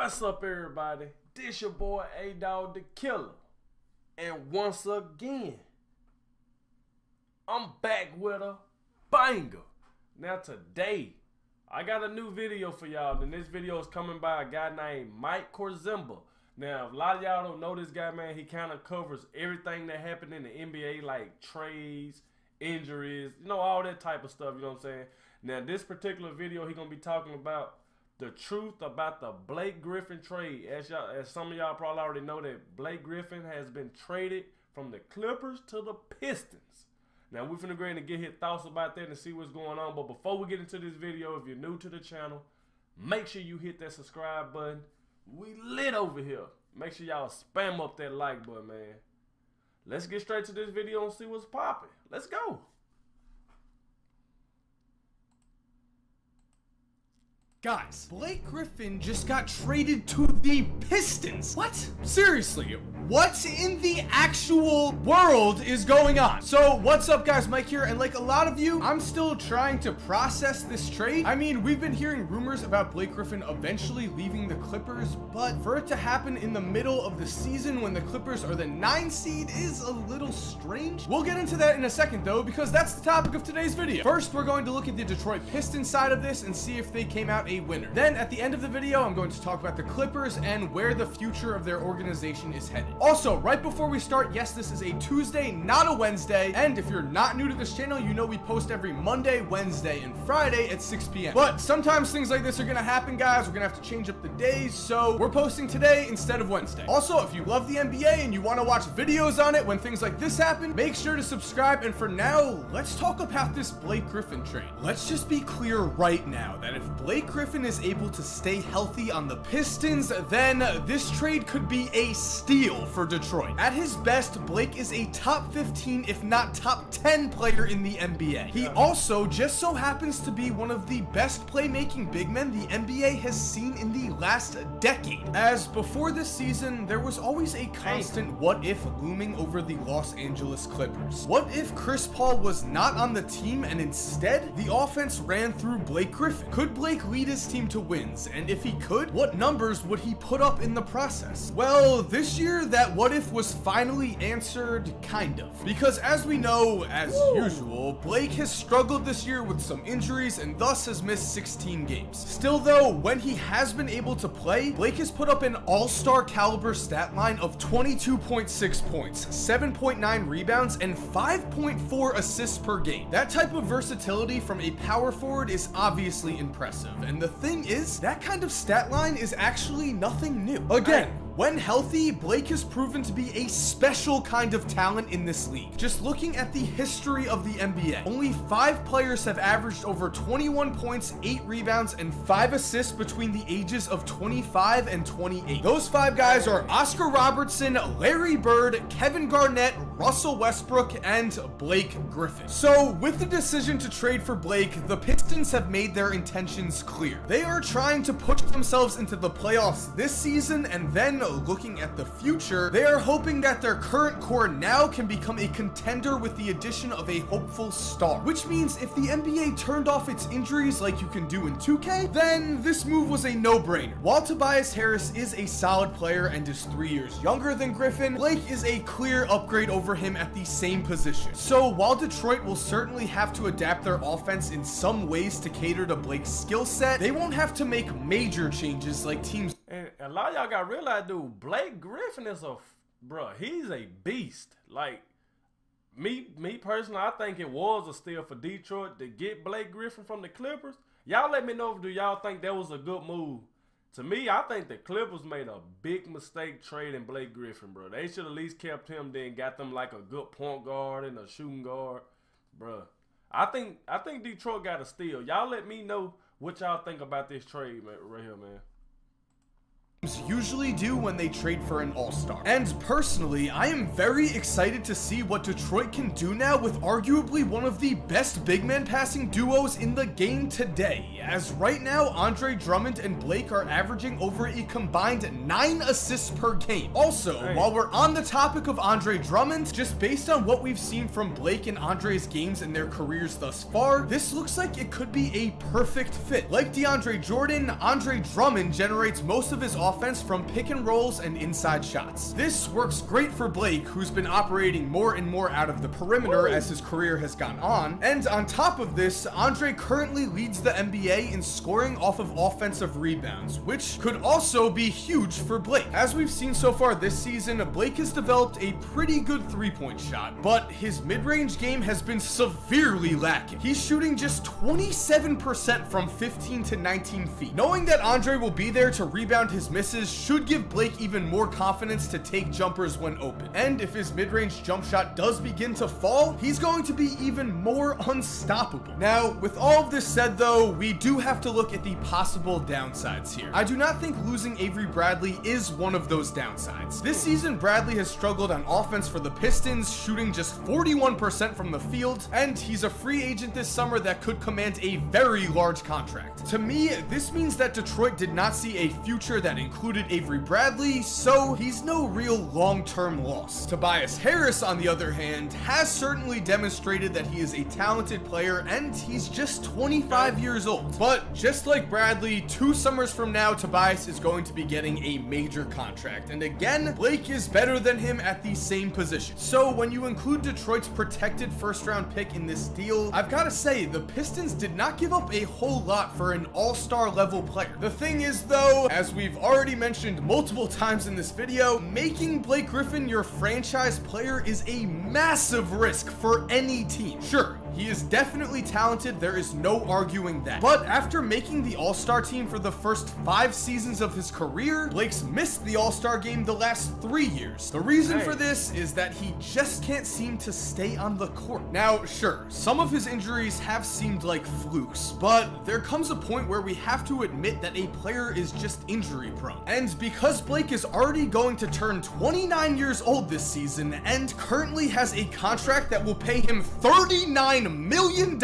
What's up, everybody? This your boy Adogg the Killer, and once again, I'm back with a banger. Now today, I got a new video for y'all, and this video is coming by a guy named Mike Korzimba. Now, a lot of y'all don't know this guy, man. He kind of covers everything that happened in the NBA, like trades, injuries, you know, all that type of stuff, you know what I'm saying? Now, this particular video, he's going to be talking about the truth about the Blake Griffin trade. As some of y'all probably already know, that Blake Griffin has been traded from the Clippers to the Pistons. Now, we're finna go ahead and get his thoughts about that and see what's going on. But before we get into this video, if you're new to the channel, make sure you hit that subscribe button. We lit over here. Make sure y'all spam up that like button, man. Let's get straight to this video and see what's popping. Let's go. Guys, Blake Griffin just got traded to the Pistons. What? Seriously, what in the actual world is going on? So, what's up, guys? Mike here, and like a lot of you, I'm still trying to process this trade. I mean, we've been hearing rumors about Blake Griffin eventually leaving the Clippers, but for it to happen in the middle of the season when the Clippers are the 9 seed is a little strange. We'll get into that in a second, though, because that's the topic of today's video. First, we're going to look at the Detroit Pistons side of this and see if they came out a winner. Then at the end of the video, I'm going to talk about the Clippers and where the future of their organization is headed. Also, right before we start, yes, this is a Tuesday, not a Wednesday, and if you're not new to this channel, you know we post every Monday, Wednesday, and Friday at 6 p.m. But sometimes things like this are gonna happen, guys. We're gonna have to change up the days, so we're posting today instead of Wednesday. Also, if you love the NBA and you want to watch videos on it when things like this happen, make sure to subscribe. And for now, let's talk about this Blake Griffin trade. Let's just be clear right now that if Blake Griffin is able to stay healthy on the Pistons, then this trade could be a steal for Detroit. At his best, Blake is a top 15, if not top 10 player in the NBA. He also just so happens to be one of the best playmaking big men the NBA has seen in the last decade. As before this season, there was always a constant what if looming over the Los Angeles Clippers. What if Chris Paul was not on the team and instead the offense ran through Blake Griffin? Could Blake lead his team to wins? And if he could, what numbers would he put up in the process? Well, this year that what if was finally answered, kind of. Because as we know, as usual, Blake has struggled this year with some injuries and thus has missed 16 games. Still though, when he has been able to play, Blake has put up an all-star caliber stat line of 22.6 points, 7.9 rebounds, and 5.4 assists per game. That type of versatility from a power forward is obviously impressive, and the thing is, that kind of stat line is actually nothing new. Again, when healthy, Blake has proven to be a special kind of talent in this league. Just looking at the history of the NBA, only 5 players have averaged over 21 points, 8 rebounds, and 5 assists between the ages of 25 and 28. Those 5 guys are Oscar Robertson, Larry Bird, Kevin Garnett, Russell Westbrook, and Blake Griffin. So, with the decision to trade for Blake, the Pistons have made their intentions clear. They are trying to push themselves into the playoffs this season, and then looking at the future, they are hoping that their current core now can become a contender with the addition of a hopeful star. Which means if the NBA turned off its injuries like you can do in 2K, then this move was a no-brainer. While Tobias Harris is a solid player and is 3 years younger than Griffin, Blake is a clear upgrade over him at the same position. So while Detroit will certainly have to adapt their offense in some ways to cater to Blake's skill set, they won't have to make major changes like teams. And a lot of y'all got to realize, dude, Blake Griffin is bruh, he's a beast. Like, me personally, I think it was a steal for Detroit to get Blake Griffin from the Clippers. Y'all let me know, do y'all think that was a good move? To me, I think the Clippers made a big mistake trading Blake Griffin, bro. They should at least kept him, then got them like a good point guard and a shooting guard, bro. I think Detroit got a steal. Y'all let me know what y'all think about this trade, man, right here, man. Usually do when they trade for an all-star. And personally, I am very excited to see what Detroit can do now with arguably one of the best big man passing duos in the game today, as right now Andre Drummond and Blake are averaging over a combined 9 assists per game. Also, while we're on the topic of Andre Drummond, just based on what we've seen from Blake and Andre's games in their careers thus far, this looks like it could be a perfect fit. Like DeAndre Jordan, Andre Drummond generates most of his offense from pick and rolls and inside shots. This works great for Blake, who's been operating more and more out of the perimeter as his career has gone on. And on top of this, Andre currently leads the NBA in scoring off of offensive rebounds, which could also be huge for Blake. As we've seen so far this season, Blake has developed a pretty good three-point shot, but his mid-range game has been severely lacking. He's shooting just 27% from 15 to 19 feet. Knowing that Andre will be there to rebound his misses should give Blake even more confidence to take jumpers when open. And if his mid-range jump shot does begin to fall, he's going to be even more unstoppable. Now, with all of this said though, we do have to look at the possible downsides here. I do not think losing Avery Bradley is one of those downsides. This season, Bradley has struggled on offense for the Pistons, shooting just 41% from the field, and he's a free agent this summer that could command a very large contract. To me, this means that Detroit did not see a future that included Avery Bradley, so he's no real long-term loss. Tobias Harris, on the other hand, has certainly demonstrated that he is a talented player, and he's just 25 years old. But just like Bradley, 2 summers from now, Tobias is going to be getting a major contract. And again, Blake is better than him at the same position. So when you include Detroit's protected first-round pick in this deal, I've got to say, the Pistons did not give up a whole lot for an all-star level player. The thing is though, as we've already mentioned multiple times in this video, making Blake Griffin your franchise player is a massive risk for any team. Sure, he is definitely talented, there is no arguing that. But after making the All-Star team for the first 5 seasons of his career, Blake's missed the All-Star game the last 3 years. The reason for this is that he just can't seem to stay on the court. Now, sure, some of his injuries have seemed like flukes, but there comes a point where we have to admit that a player is just injury prone. And because Blake is already going to turn 29 years old this season and currently has a contract that will pay him $39 million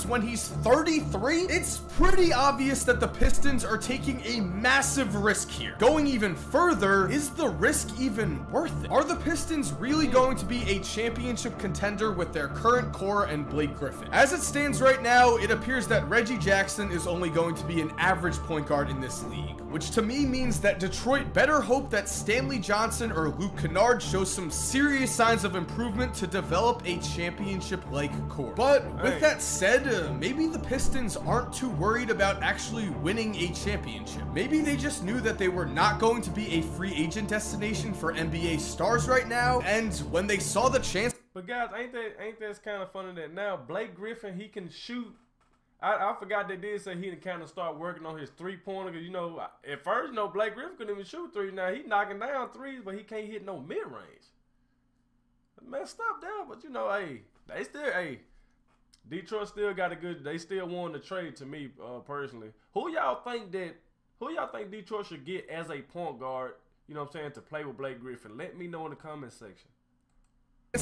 when he's 33, it's pretty obvious that the Pistons are taking a massive risk here. Going even further, is the risk even worth it? Are the Pistons really going to be a championship contender with their current core and Blake Griffin? As it stands right now, it appears that Reggie Jackson is only going to be an average point guard in this league, which to me means that Detroit better hope that Stanley Johnson or Luke Kennard shows some serious signs of improvement to develop a championship-like core. But with that said, maybe the Pistons aren't too worried about actually winning a championship. Maybe they just knew that they were not going to be a free agent destination for NBA stars right now, and when they saw the chance. But guys, ain't that kind of funny that now Blake Griffin, he can shoot. I forgot they did say he can kind of start working on his three-pointer. Cause you know, at first, you know, Blake Griffin couldn't even shoot 3. Now he knocking down 3s, but he can't hit no mid-range. Messed up there, but you know, hey, they still, Detroit still got a good. They still won the trade to me personally. Who y'all think Detroit should get as a point guard? You know what I'm saying, to play with Blake Griffin? Let me know in the comment section.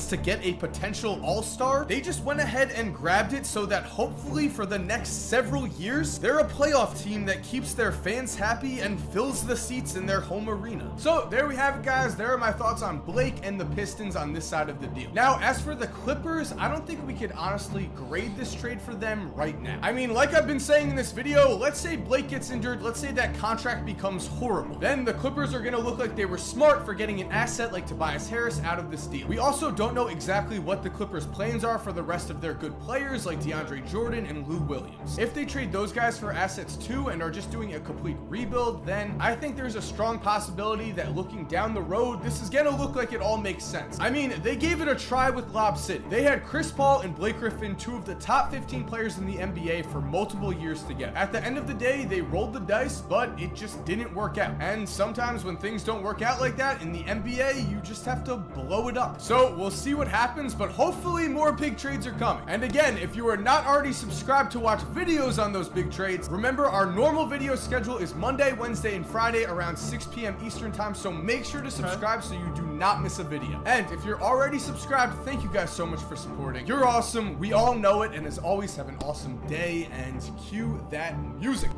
To get a potential all-star, they just went ahead and grabbed it so that hopefully for the next several years, they're a playoff team that keeps their fans happy and fills the seats in their home arena. So there we have it, guys. There are my thoughts on Blake and the Pistons on this side of the deal. Now, as for the Clippers, I don't think we could honestly grade this trade for them right now. I mean, like I've been saying in this video, let's say Blake gets injured, let's say that contract becomes horrible. Then the Clippers are gonna look like they were smart for getting an asset like Tobias Harris out of this deal. We also don't know exactly what the Clippers' plans are for the rest of their good players like DeAndre Jordan and Lou Williams. If they trade those guys for assets too and are just doing a complete rebuild, then I think there's a strong possibility that looking down the road, this is gonna look like it all makes sense. I mean, they gave it a try with Lob City. They had Chris Paul and Blake Griffin, 2 of the top 15 players in the NBA for multiple years together. At the end of the day, they rolled the dice, but it just didn't work out. And sometimes when things don't work out like that in the NBA, you just have to blow it up. So we'll see what happens, but hopefully more big trades are coming. And again, if you are not already subscribed to watch videos on those big trades, remember our normal video schedule is Monday, Wednesday, and Friday around 6 p.m. Eastern time, so make sure to subscribe so you do not miss a video. And if you're already subscribed, thank you guys so much for supporting. You're awesome, we all know it, and as always, have an awesome day, and cue that music.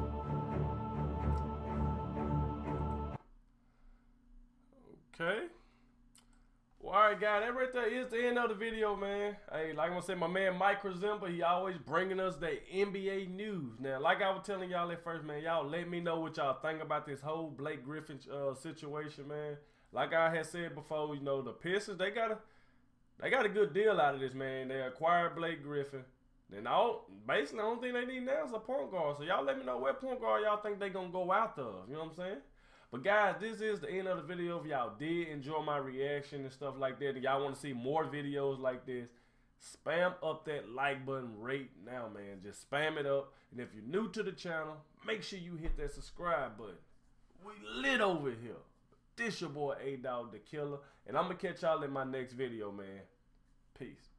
Okay. Well, all right, guys, that right there is the end of the video, man. Hey, like I'm gonna say, my man Mike Resemble, he always bringing us the NBA news. Now, like I was telling y'all at first, man, y'all let me know what y'all think about this whole Blake Griffin situation, man. Like I had said before, you know, the Pistons, they got a good deal out of this, man. They acquired Blake Griffin. Then basically, the only thing they need now is a point guard. So y'all let me know what point guard y'all think they gonna go after. You know what I'm saying? But guys, this is the end of the video. If y'all did enjoy my reaction and stuff like that, and y'all want to see more videos like this, spam up that like button right now, man. Just spam it up. And if you're new to the channel, make sure you hit that subscribe button. We lit over here. This your boy Adogg the Killer, and I'm gonna catch y'all in my next video, man. Peace.